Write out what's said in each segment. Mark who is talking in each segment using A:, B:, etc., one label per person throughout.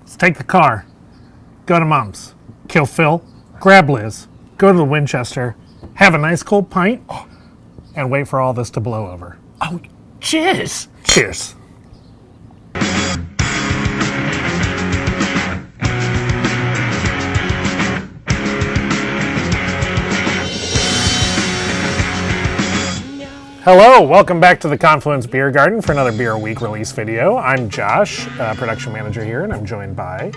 A: Let's take the car, go to Mom's, kill Phil, grab Liz, go to the Winchester, have a nice cold pint, and wait for all this to blow over.
B: Oh, cheers!
A: Cheers. Hello, welcome back to the Confluence Beer Garden for another Beer Week release video. I'm Josh, production manager here, and I'm joined by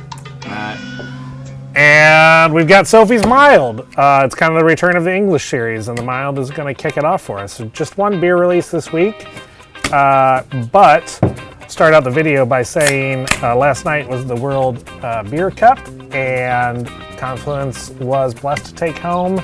A: and we've got Sophie's Mild. It's kind of the return of the English series, and the Mild is going to kick it off for us. So just one beer release this week, but start out the video by saying last night was the World Beer Cup, and Confluence was blessed to take home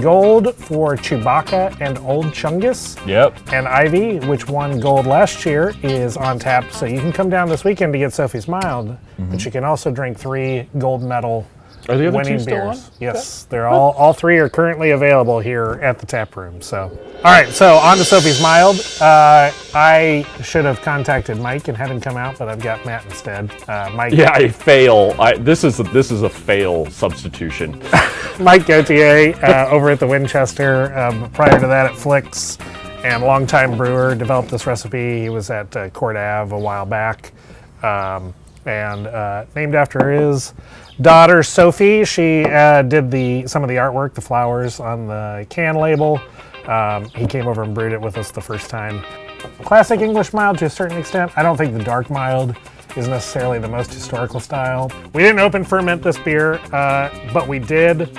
A: gold for Chewbacca and Old Chungus.
B: Yep.
A: And Ivy, which won gold last year, is on tap. So you can come down this weekend to get Sophie's Mild, but you can also drink 3 gold medal
B: Are the other
A: winning
B: two still
A: beers.
B: on?
A: Yes, they're all 3 are currently available here at the tap room. So, all right, so on to Sophie's Mild. I should have contacted Mike and had him come out, but I've got Matt instead. Mike.
B: Yeah, I fail. This is a fail substitution.
A: Mike Gauthier over at the Winchester. Prior to that at Flicks, and longtime brewer, developed this recipe. He was at Court Ave a while back, and named after his daughter Sophie. She did some of the artwork, the flowers on the can label. He came over and brewed it with us the first time. Classic English mild to a certain extent. I don't think the dark mild is necessarily the most historical style. We didn't open ferment this beer, but we did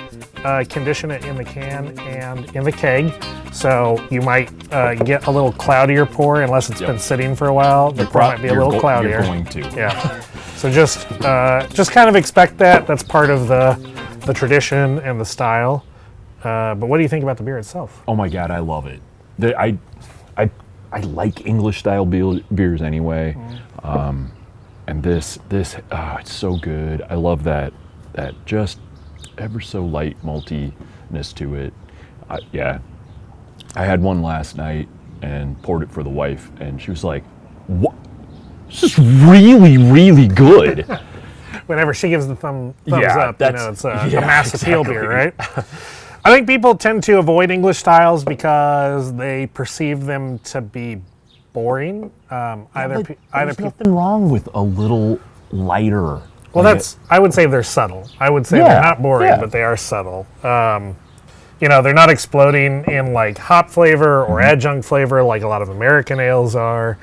A: condition it in the can and in the keg. So you might get a little cloudier pour unless it's been sitting for a while. The pour might be a little cloudier.
B: You're going to.
A: Yeah. So just kind of expect that. That's part of the tradition and the style. But what do you think about the beer itself?
B: Oh my God, I love it. I like English style beers anyway. And this it's so good. I love that just ever so light maltiness to it. Yeah, I had one last night and poured it for the wife, and she was like, "What? This is really, really good."
A: Whenever she gives the thumbs up, it's a mass appeal beer, right? I think people tend to avoid English styles because they perceive them to be boring.
B: There's nothing wrong with a little lighter.
A: Well, I would say they're subtle. I would say they're not boring, but they are subtle. They're not exploding in like hop flavor or adjunct flavor like a lot of American ales are.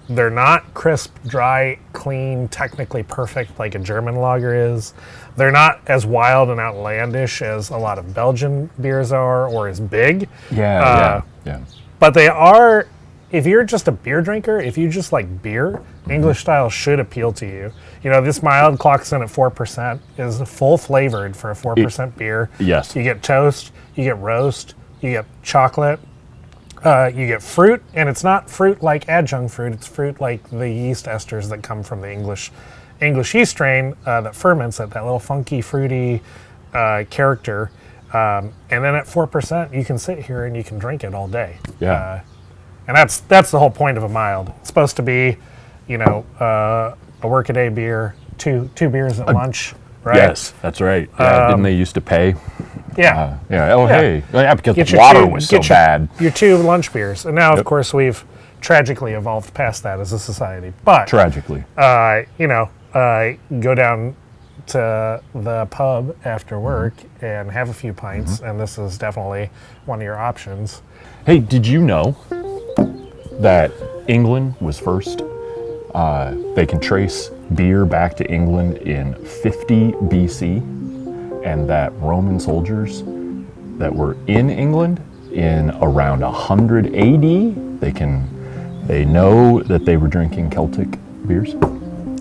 A: They're not crisp, dry, clean, technically perfect like a German lager is. They're not as wild and outlandish as a lot of Belgian beers are, or as big.
B: Yeah.
A: But they are. If you're just a beer drinker, if you just like beer, English style should appeal to you. This mild clocks in at 4%, is full flavored for a 4% beer.
B: Yes.
A: You get toast, you get roast, you get chocolate, you get fruit, and it's not fruit like adjunct fruit, it's fruit like the yeast esters that come from the English yeast strain that ferments at that little funky, fruity character. And then at 4%, you can sit here and you can drink it all day.
B: Yeah.
A: And that's the whole point of a mild. It's supposed to be, a workaday beer, two beers at lunch, right?
B: Yes, that's right. Yeah, didn't they used to pay?
A: Yeah.
B: Hey. Yeah, because
A: Get
B: the
A: your
B: water was so bad.
A: Your 2 lunch beers. And now, of course, we've tragically evolved past that as a society. But
B: Tragically.
A: Go down to the pub after work and have a few pints, and this is definitely one of your options.
B: Hey, did you know that England was first? They can trace beer back to England in 50 BC, and that Roman soldiers that were in England in around 100 AD, they know that they were drinking Celtic beers.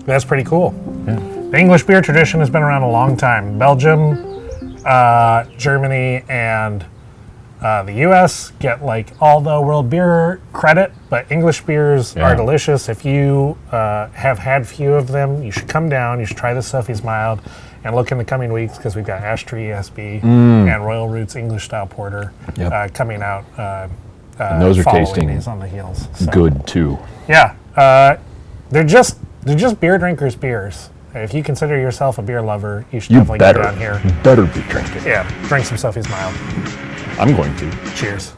A: That's pretty cool.
B: Yeah.
A: The English beer tradition has been around a long time. Belgium, Germany, and the U.S. get like all the world beer credit, but English beers are delicious. If you have had few of them, you should come down. You should try the Sophie's Mild and look in the coming weeks because we've got Ash Tree ESB and Royal Roots English Style Porter coming out.
B: And those are tasting
A: these on the heels. So.
B: Good too.
A: Yeah, they're just beer drinkers' beers. If you consider yourself a beer lover, you should
B: You
A: definitely
B: better,
A: get down here.
B: better be drinking.
A: Yeah, drink some Sophie's Mild.
B: I'm going to.
A: Cheers.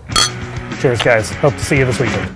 A: Cheers, guys. Hope to see you this weekend.